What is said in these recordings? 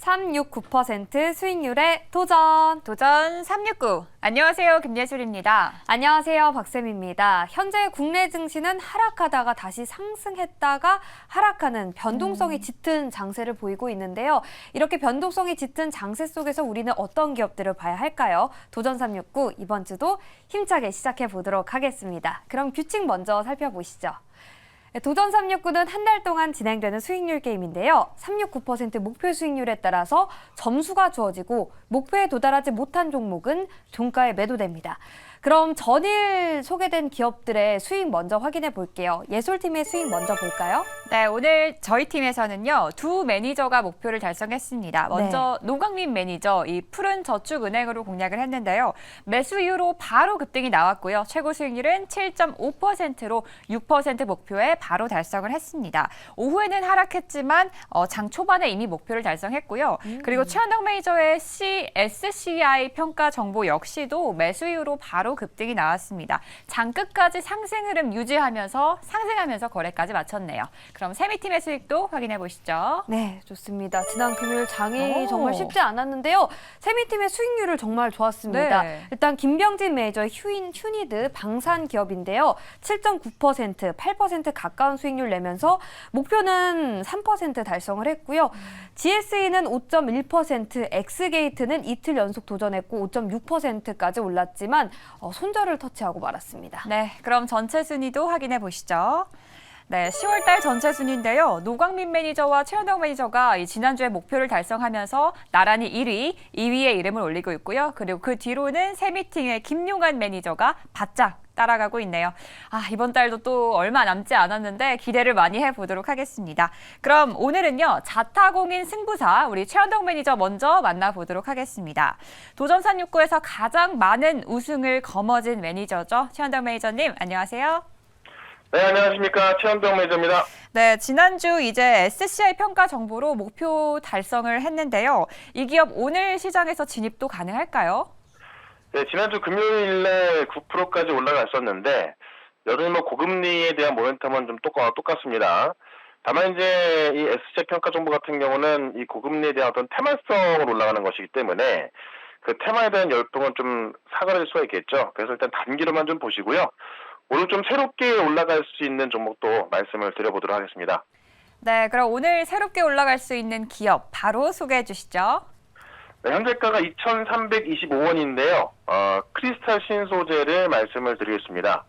369% 수익률에 도전! 도전 369. 안녕하세요. 김예술입니다. 안녕하세요. 박쌤입니다. 현재 국내 증시는 하락하다가 다시 상승했다가 하락하는 변동성이 짙은 장세를 보이고 있는데요. 이렇게 변동성이 짙은 장세 속에서 우리는 어떤 기업들을 봐야 할까요? 도전 369 이번 주도 힘차게 시작해 보도록 하겠습니다. 그럼 규칙 먼저 살펴보시죠. 도전 369는 한 달 동안 진행되는 수익률 게임인데요. 369% 목표 수익률에 따라서 점수가 주어지고 목표에 도달하지 못한 종목은 종가에 매도됩니다. 그럼 전일 소개된 기업들의 수익 먼저 확인해 볼게요. 예솔팀의 수익 먼저 볼까요? 네, 오늘 저희 팀에서는요. 두 매니저가 목표를 달성했습니다. 먼저 노광민 매니저, 이 푸른 저축은행으로 공략을 했는데요. 매수 이후로 바로 급등이 나왔고요. 최고 수익률은 7.5%로 6% 목표에 바로 달성을 했습니다. 오후에는 하락했지만 장 초반에 이미 목표를 달성했고요. 그리고 최한덕 매니저의 SCI 평가 정보 역시도 매수 이후로 바로 급등이 나왔습니다. 장 끝까지 상승 흐름 유지하면서 상승하면서 거래까지 마쳤네요. 그럼 세미팀의 수익도 확인해 보시죠. 네, 좋습니다. 지난 금요일 장이 정말 쉽지 않았는데요. 세미팀의 수익률을 정말 좋았습니다. 네. 일단 김병진 매니저의 휴니드 방산 기업인데요. 7.9%, 8% 가까운 수익률 내면서 목표는 3% 달성을 했고요. GSE는 5.1%, 엑스게이트는 이틀 연속 도전했고 5.6%까지 올랐지만 손절을 터치하고 말았습니다. 네, 그럼 전체 순위도 확인해 보시죠. 네, 10월 달 전체 순위인데요. 노광민 매니저와 최현덕 매니저가 지난주에 목표를 달성하면서 나란히 1위, 2위에 이름을 올리고 있고요. 그리고 그 뒤로는 세미팅의 김용환 매니저가 바짝 따라가고 있네요. 이번 달도 또 얼마 남지 않았는데 기대를 많이 해보도록 하겠습니다. 그럼 오늘은요. 자타공인 승부사 우리 최현덕 매니저 먼저 만나보도록 하겠습니다. 도전 369에서 가장 많은 우승을 거머쥔 매니저죠. 최현덕 매니저님 안녕하세요. 네, 안녕하십니까. 최현덕 매니저입니다. 네, 지난주 이제 SCI 평가 정보로 목표 달성을 했는데요. 이 기업 오늘 시장에서 진입도 가능할까요? 네, 지난주 금요일에 9%까지 올라갔었는데 여전히 고금리에 대한 모멘텀은 좀 똑같습니다. 다만 이제 이 SCI 평가 정보 같은 경우는 이 고금리에 대한 어떤 테마성으로 올라가는 것이기 때문에 그 테마에 대한 열풍은 좀 사그라들 수가 있겠죠. 그래서 일단 단기로만 좀 보시고요. 오늘 좀 새롭게 올라갈 수 있는 종목도 말씀을 드려보도록 하겠습니다. 네, 그럼 오늘 새롭게 올라갈 수 있는 기업 바로 소개해 주시죠. 네, 현재가가 2,325원인데요. 크리스탈 신소재를 말씀을 드리겠습니다.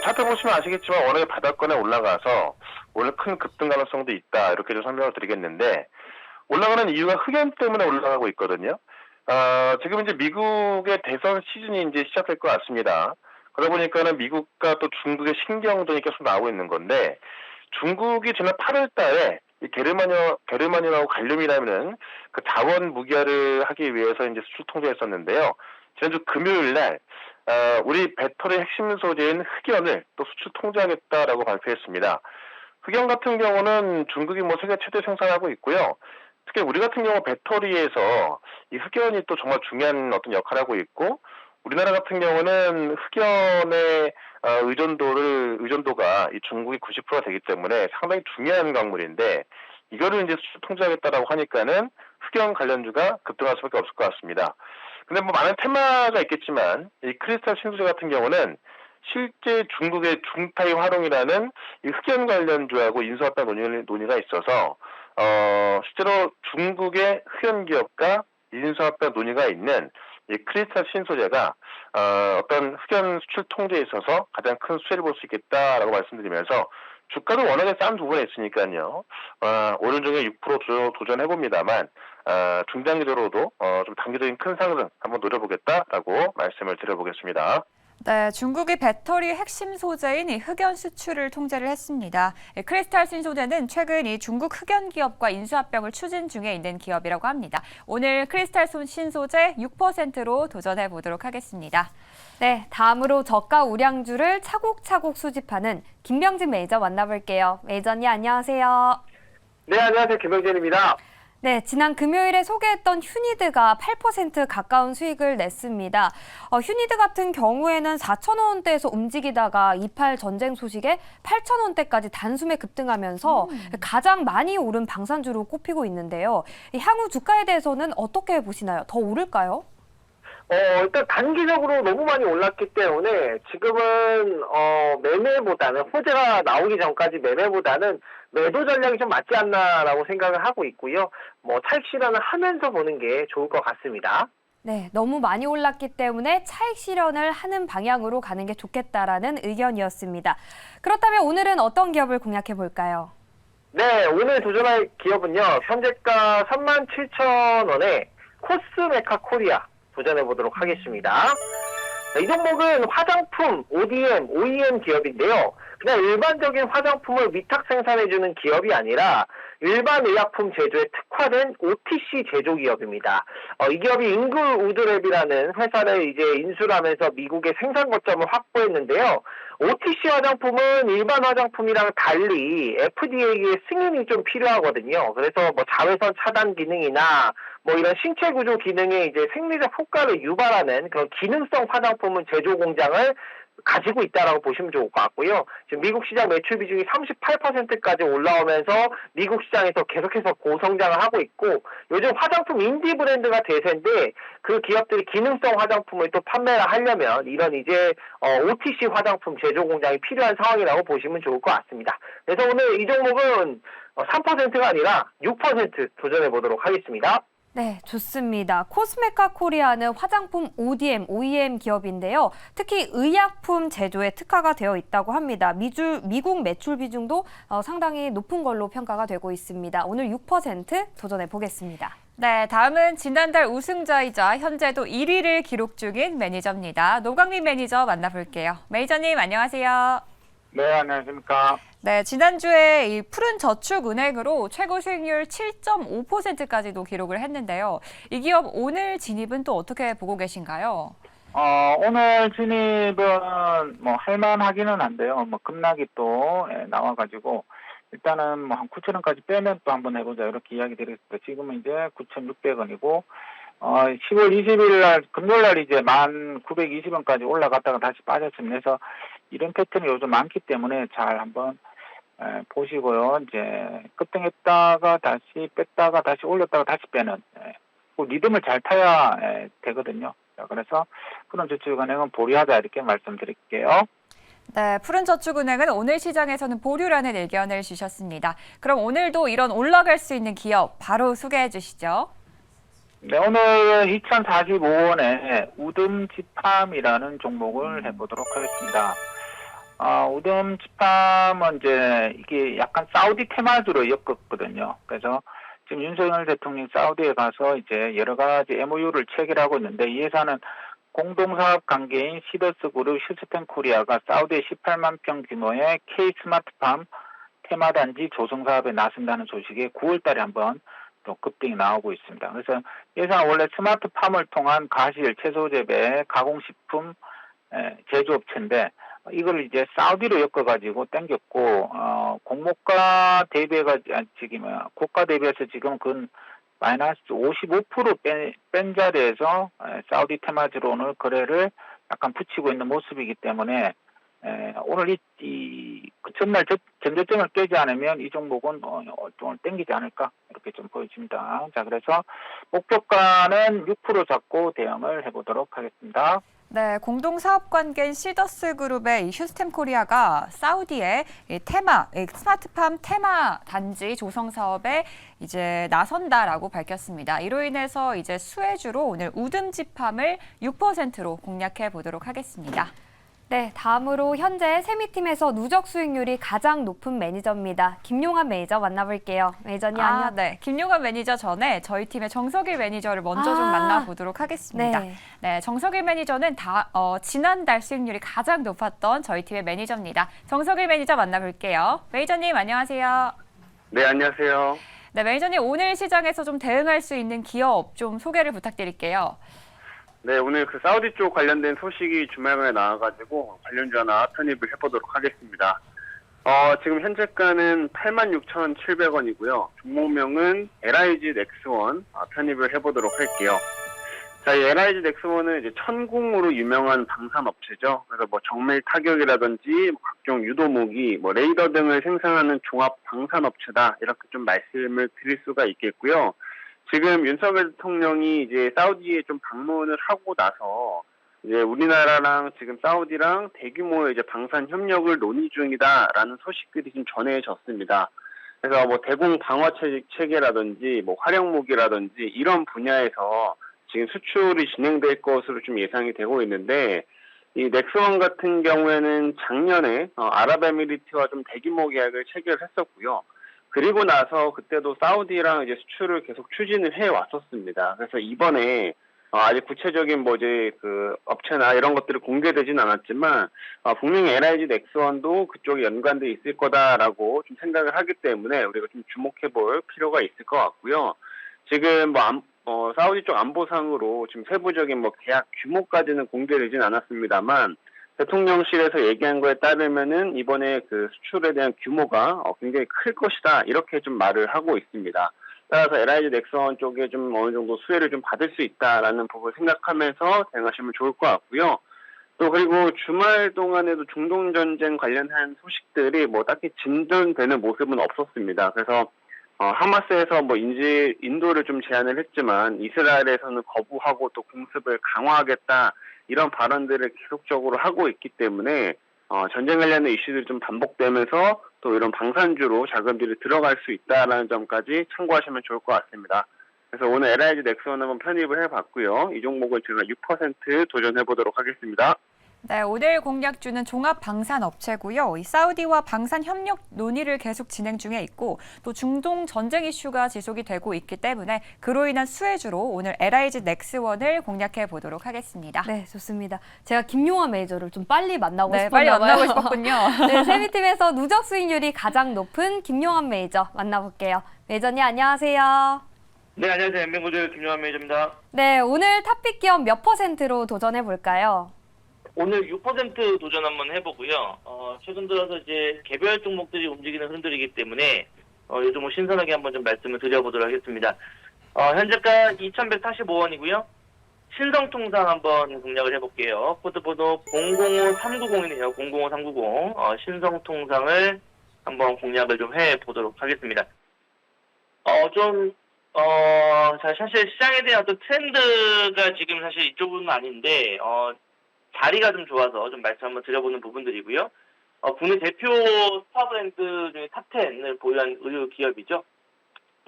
차트 보시면 아시겠지만 워낙에 바닥권에 올라가서 오늘 큰 급등 가능성도 있다. 이렇게 좀 설명을 드리겠는데 올라가는 이유가 흑연 때문에 올라가고 있거든요. 지금 이제 미국의 대선 시즌이 이제 시작될 것 같습니다. 그러다 보니까는 미국과 또 중국의 신경전이 계속 나오고 있는 건데 중국이 지난 8월 달에 이 게르마늄하고 갈륨이라는 그 자원 무기화를 하기 위해서 이제 수출 통제했었는데요. 지난주 금요일 날 우리 배터리 핵심 소재인 흑연을 또 수출 통제하겠다라고 발표했습니다. 흑연 같은 경우는 중국이 세계 최대 생산하고 있고요. 특히 우리 같은 경우 배터리에서 이 흑연이 또 정말 중요한 어떤 역할을 하고 있고 우리나라 같은 경우는 흑연의 의존도가 이 중국이 90%가 되기 때문에 상당히 중요한 광물인데 이거를 이제 수출 통제하겠다라고 하니까는 흑연 관련주가 급등할 수밖에 없을 것 같습니다. 근데 많은 테마가 있겠지만 이 크리스탈 신소재 같은 경우는 실제 중국의 중타이 화롱이라는 이 흑연 관련주하고 인수합병 논의가 있어서 실제로 중국의 흑연 기업과 인수합병 논의가 있는 이 크리스탈 신소재가 어떤 흑연 수출 통제에 있어서 가장 큰 수혜를 볼 수 있겠다라고 말씀드리면서 주가도 워낙에 싼 부분에 있으니까요. 오늘 중에 6% 도전해봅니다만 중장기적으로도 좀 단기적인 큰 상승 한번 노려보겠다라고 말씀을 드려보겠습니다. 네, 중국이 배터리 핵심 소재인 이 흑연 수출을 통제를 했습니다. 크리스탈 신소재는 최근 이 중국 흑연 기업과 인수합병을 추진 중에 있는 기업이라고 합니다. 오늘 크리스탈 신소재 6%로 도전해 보도록 하겠습니다. 네, 다음으로 저가 우량주를 차곡차곡 수집하는 김병진 매니저 만나볼게요. 매니저님 안녕하세요. 네, 안녕하세요. 김병진입니다. 네, 지난 금요일에 소개했던 휴니드가 8% 가까운 수익을 냈습니다. 휴니드 같은 경우에는 4,000원대에서 움직이다가 이팔 전쟁 소식에 8,000원대까지 단숨에 급등하면서 가장 많이 오른 방산주로 꼽히고 있는데요. 향후 주가에 대해서는 어떻게 보시나요? 더 오를까요? 일단 단기적으로 너무 많이 올랐기 때문에 지금은 매매보다는 호재가 나오기 전까지 매매보다는 매도 전략이 좀 맞지 않나라고 생각을 하고 있고요. 차익 실현을 하면서 보는 게 좋을 것 같습니다. 네, 너무 많이 올랐기 때문에 차익 실현을 하는 방향으로 가는 게 좋겠다라는 의견이었습니다. 그렇다면 오늘은 어떤 기업을 공략해 볼까요? 네, 오늘 도전할 기업은요. 현재가 37,000원에 코스메카 코리아 도전해 보도록 하겠습니다. 이 종목은 화장품, ODM, OEM 기업인데요. 그냥 일반적인 화장품을 위탁 생산해주는 기업이 아니라 일반 의약품 제조에 특화된 OTC 제조 기업입니다. 이 기업이 잉글우드랩이라는 회사를 이제 인수를 하면서 미국의 생산 거점을 확보했는데요. OTC 화장품은 일반 화장품이랑 달리 FDA의 승인이 좀 필요하거든요. 그래서 자외선 차단 기능이나 이런 신체 구조 기능에 이제 생리적 효과를 유발하는 그런 기능성 화장품은 제조 공장을 가지고 있다라고 보시면 좋을 것 같고요. 지금 미국 시장 매출 비중이 38%까지 올라오면서 미국 시장에서 계속해서 고성장을 하고 있고 요즘 화장품 인디 브랜드가 대세인데 그 기업들이 기능성 화장품을 또 판매를 하려면 이런 이제 OTC 화장품 제조 공장이 필요한 상황이라고 보시면 좋을 것 같습니다. 그래서 오늘 이 종목은 3%가 아니라 6% 도전해 보도록 하겠습니다. 네, 좋습니다. 코스메카 코리아는 화장품 ODM, OEM 기업인데요. 특히 의약품 제조에 특화가 되어 있다고 합니다. 미국 매출 비중도 상당히 높은 걸로 평가가 되고 있습니다. 오늘 6% 도전해 보겠습니다. 네, 다음은 지난달 우승자이자 현재도 1위를 기록 중인 매니저입니다. 노광민 매니저 만나볼게요. 매니저님 안녕하세요. 네, 안녕하십니까. 네, 지난주에 이 푸른저축은행으로 최고 수익률 7.5%까지도 기록을 했는데요. 이 기업 오늘 진입은 또 어떻게 보고 계신가요? 오늘 진입은 할만하기는 한데요. 급락이 또 나와가지고 일단은 한 9,000원까지 빼면 또 한번 해보자 이렇게 이야기 드리겠습니다. 지금은 이제 9,600원이고 10월 20일 날 금요일 날 이제 1,920원까지 올라갔다가 다시 빠졌습니다. 그래서 이런 패턴이 요즘 많기 때문에 잘 한번 보시고요. 이제 급등했다가 다시 뺐다가 다시 올렸다가 다시 빼는 리듬을 잘 타야 되거든요. 그래서 그런 저축은행은 보류하자 이렇게 말씀드릴게요. 네, 푸른저축은행은 오늘 시장에서는 보류라는 의견을 주셨습니다. 그럼 오늘도 이런 올라갈 수 있는 기업 바로 소개해 주시죠. 네, 오늘 2,045원에 우듬지팜이라는 종목을 해보도록 하겠습니다. 우듬지팜은 이제 이게 약간 사우디 테마주로 엮었거든요. 그래서 지금 윤석열 대통령이 사우디에 가서 이제 여러 가지 MOU를 체결하고 있는데 이 회사는 공동사업 관계인 시더스 그룹 힐스텐 코리아가 사우디에 18만 평 규모의 K 스마트팜 테마단지 조성 사업에 나선다는 소식에 9월 달에 한번 또 급등이 나오고 있습니다. 그래서 예상 원래 스마트팜을 통한 가실, 채소 재배, 가공식품 제조업체인데 이걸 이제 사우디로 엮어가지고 땡겼고 공모가 대비해가 지금 고가 대비해서 지금 그 마이너스 55% 뺀 자리에서 사우디 테마주로 오늘 거래를 약간 붙이고 있는 모습이기 때문에 오늘 그 전날 전저점을 깨지 않으면 이 종목은 좀 땡기지 않을까 이렇게 좀 보여집니다. 자, 그래서 목표가는 6% 잡고 대응을 해보도록 하겠습니다. 네, 공동사업 관계인 시더스 그룹의 휴스템 코리아가 사우디의 스마트팜 테마 단지 조성 사업에 이제 나선다라고 밝혔습니다. 이로 인해서 이제 수혜주로 오늘 우듬지팜을 6%로 공략해 보도록 하겠습니다. 네, 다음으로 현재 세미팀에서 누적 수익률이 가장 높은 매니저입니다. 김용환 매니저 만나볼게요. 매니저님 안녕. 네, 김용환 매니저 전에 저희 팀의 정석일 매니저를 먼저 좀 만나보도록 하겠습니다. 네, 정석일 매니저는 지난달 수익률이 가장 높았던 저희 팀의 매니저입니다. 정석일 매니저 만나볼게요. 매니저님 안녕하세요. 네, 안녕하세요. 네, 매니저님 오늘 시장에서 좀 대응할 수 있는 기업 좀 소개를 부탁드릴게요. 네, 오늘 그 사우디 쪽 관련된 소식이 주말에 나와가지고 관련주 하나 편입을 해보도록 하겠습니다. 지금 현재가는 86,700원이고요. 종목명은 LIG 넥스원 편입을 해보도록 할게요. 자, 이 LIG 넥스원은 이제 천궁으로 유명한 방산업체죠. 그래서 뭐 정밀 타격이라든지 각종 유도무기, 뭐 레이더 등을 생산하는 종합 방산업체다. 이렇게 좀 말씀을 드릴 수가 있겠고요. 지금 윤석열 대통령이 이제 사우디에 좀 방문을 하고 나서 이제 우리나라랑 지금 사우디랑 대규모의 이제 방산 협력을 논의 중이다라는 소식들이 좀 전해졌습니다. 그래서 뭐 대공 방어 체계라든지 뭐 활용 무기라든지 이런 분야에서 지금 수출이 진행될 것으로 좀 예상이 되고 있는데 이 넥스원 같은 경우에는 작년에 아랍에미리트와 좀 대규모 계약을 체결했었고요. 그리고 나서 그때도 사우디랑 이제 수출을 계속 추진을 해 왔었습니다. 그래서 이번에 아직 구체적인 뭐 이제 그 업체나 이런 것들이 공개되진 않았지만 분명히 LIG 넥스원도 그쪽에 연관돼 있을 거다라고 좀 생각을 하기 때문에 우리가 좀 주목해 볼 필요가 있을 것 같고요. 지금 사우디 쪽 안보상으로 지금 세부적인 뭐 계약 규모까지는 공개되진 않았습니다만 대통령실에서 얘기한 거에 따르면은 이번에 그 수출에 대한 규모가 굉장히 클 것이다 이렇게 좀 말을 하고 있습니다. 따라서 LIG 넥스원 쪽에 좀 어느 정도 수혜를 좀 받을 수 있다라는 부분을 생각하면서 대응하시면 좋을 것 같고요. 또 그리고 주말 동안에도 중동 전쟁 관련한 소식들이 뭐 딱히 진전되는 모습은 없었습니다. 그래서 하마스에서 뭐 인도를 좀 제안을 했지만 이스라엘에서는 거부하고 또 공습을 강화하겠다 이런 발언들을 계속적으로 하고 있기 때문에 전쟁 관련된 이슈들이 좀 반복되면서 또 이런 방산주로 자금들이 들어갈 수 있다라는 점까지 참고하시면 좋을 것 같습니다. 그래서 오늘 LIG 넥스원 한번 편입을 해봤고요. 이 종목을 제가 6% 도전해보도록 하겠습니다. 네, 오늘 공략주는 종합 방산 업체고요. 이 사우디와 방산 협력 논의를 계속 진행 중에 있고 또 중동 전쟁 이슈가 지속이 되고 있기 때문에 그로 인한 수혜주로 오늘 LIG 넥스원을 공략해 보도록 하겠습니다. 네, 좋습니다. 제가 김용환 매니저를 좀 빨리 만나고 네, 싶었나 빨리 봐요. 만나고 싶었군요. 네, 세미팀에서 누적 수익률이 가장 높은 김용환 매니저 만나볼게요. 매니저님 안녕하세요. 네, 안녕하세요. 엠뱅고드 김용환 매니저입니다. 네, 오늘 탑픽 기업 몇 %로 도전해 볼까요? 오늘 6% 도전 한번 해보고요. 최근 들어서 이제 개별 종목들이 움직이는 흐름들이기 때문에 요즘 뭐 신선하게 한번 좀 말씀을 드려보도록 하겠습니다. 현재가 2,145원이고요. 신성통상 한번 공략을 해볼게요. 코드번호 005390이네요. 005390. 신성통상을 한번 공략을 좀 해보도록 하겠습니다. 사실 시장에 대한 어떤 트렌드가 지금 사실 이쪽은 아닌데, 자리가 좀 좋아서 좀 말씀 한번 드려보는 부분들이고요. 국내 대표 스타 브랜드 중에 탑10을 보유한 의류 기업이죠.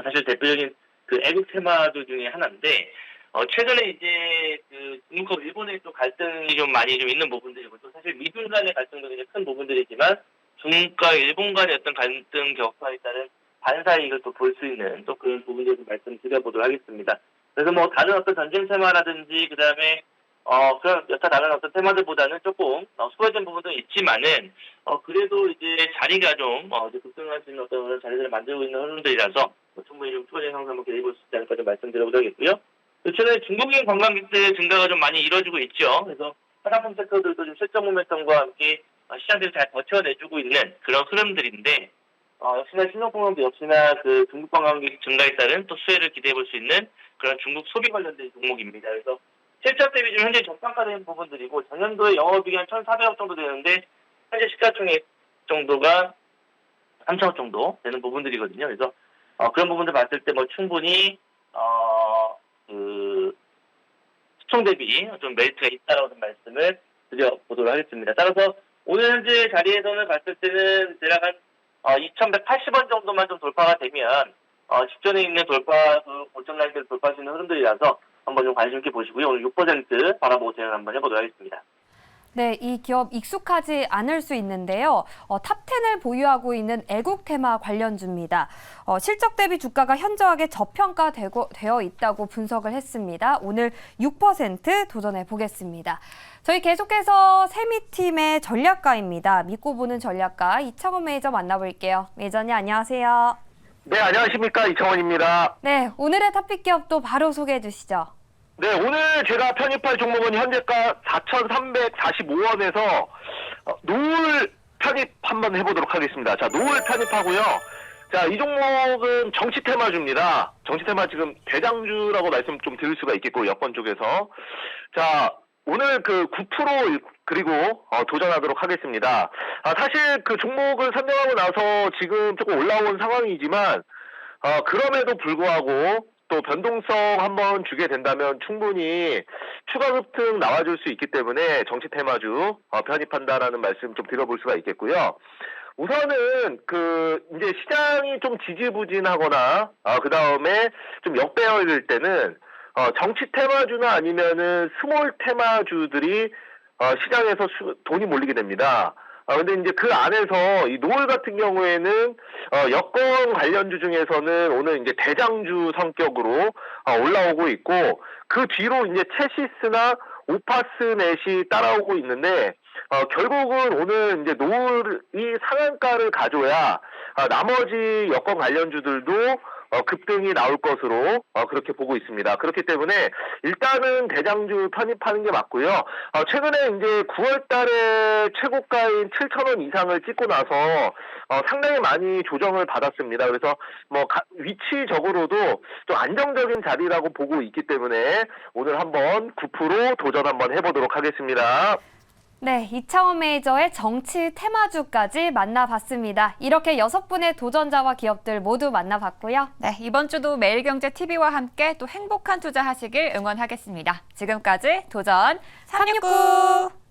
사실 대표적인 그 애국 테마주 중에 하나인데, 최근에 이제 그 중국과 일본의 또 갈등이 좀 많이 좀 있는 부분들이고, 또 사실 미중 간의 갈등도 굉장히 큰 부분들이지만, 중국과 일본 간의 어떤 갈등 격화에 따른 반사 이익을 또 볼 수 있는 또 그런 부분들을 좀 말씀드려보도록 하겠습니다. 그래서 뭐 다른 어떤 전쟁 테마라든지, 그 다음에 그런 여타 다른 어떤 테마들보다는 조금 수혜된 부분도 있지만은 그래도 이제 자리가 좀 이제 급등할 수 있는 어떤 그런 자리들을 만들고 있는 흐름들이라서 충분히 좀 수혜된 상승 한번 기대해 볼 수 있지 않을까 좀 말씀드려보도록 하겠고요. 최근에 중국인 관광객들 증가가 좀 많이 이루어지고 있죠. 그래서 화장품 섹터들도 좀 실적 모멘텀과 함께 시장들이 잘 버텨내주고 있는 그런 흐름들인데 역시나 신용폭락도 역시나 그 중국 관광객 증가에 따른 또 수혜를 기대해 볼 수 있는 그런 중국 소비 관련된 종목입니다. 그래서 실적 대비 좀 현재 저평가된 부분들이고 작년도에 영업이익이 한 1,400억 정도 되는데 현재 시가총액 정도가 3,000억 정도 되는 부분들이거든요. 그래서 그런 부분들 봤을 때 뭐 충분히 그 시총 대비 좀 메리트가 있다라고 좀 말씀을 드려보도록 하겠습니다. 따라서 오늘 현재 자리에서는 봤을 때는 대략 한 2,180원 정도만 좀 돌파가 되면 직전에 있는 고점 라인들을 돌파할 수 있는 흐름들이라서 한번 좀 관심 있게 보시고요. 오늘 6% 바라보고 진행 한번 해보도록 하겠습니다. 네, 이 기업 익숙하지 않을 수 있는데요. 탑10을 보유하고 있는 애국 테마 관련주입니다. 실적 대비 주가가 현저하게 저평가되어 있다고 분석을 했습니다. 오늘 6% 도전해 보겠습니다. 저희 계속해서 세미팀의 전략가입니다. 믿고 보는 전략가 이창원 매니저 만나볼게요. 매니저님 안녕하세요. 네, 안녕하십니까. 이창원입니다. 네, 오늘의 탑픽 기업도 바로 소개해 주시죠. 네, 오늘 제가 편입할 종목은 현재가 4,345원에서 노을 편입 한번 해보도록 하겠습니다. 자, 노을 편입하고요. 자, 이 종목은 정치 테마주입니다. 정치 테마 지금 대장주라고 말씀 좀 드릴 수가 있겠고, 여권 쪽에서. 자, 오늘 그 9% 그리고 도전하도록 하겠습니다. 사실 그 종목을 선정하고 나서 지금 조금 올라온 상황이지만, 그럼에도 불구하고 또 변동성 한번 주게 된다면 충분히 추가 급등 나와줄 수 있기 때문에 정치 테마주 편입한다라는 말씀 좀 드려볼 수가 있겠고요. 우선은 이제 시장이 좀 지지부진하거나 그 다음에 좀 역배열일 때는 정치 테마주나 아니면은 스몰 테마주들이 시장에서 돈이 몰리게 됩니다. 근데 이제 그 안에서 이 노을 같은 경우에는 여권 관련주 중에서는 오늘 이제 대장주 성격으로 올라오고 있고, 그 뒤로 이제 체시스나 오파스넷이 따라오고 있는데, 결국은 오늘 이제 노을이 상한가를 가져야 나머지 여권 관련주들도 급등이 나올 것으로 그렇게 보고 있습니다. 그렇기 때문에 일단은 대장주 편입하는 게 맞고요. 최근에 이제 9월 달에 최고가인 7,000원 이상을 찍고 나서 상당히 많이 조정을 받았습니다. 그래서 뭐 위치적으로도 좀 안정적인 자리라고 보고 있기 때문에 오늘 한번 9% 도전 한번 해보도록 하겠습니다. 네, 이창원 매니저의 정치 테마주까지 만나봤습니다. 이렇게 6분의 도전자와 기업들 모두 만나봤고요. 네, 이번 주도 매일경제TV와 함께 또 행복한 투자하시길 응원하겠습니다. 지금까지 도전 369!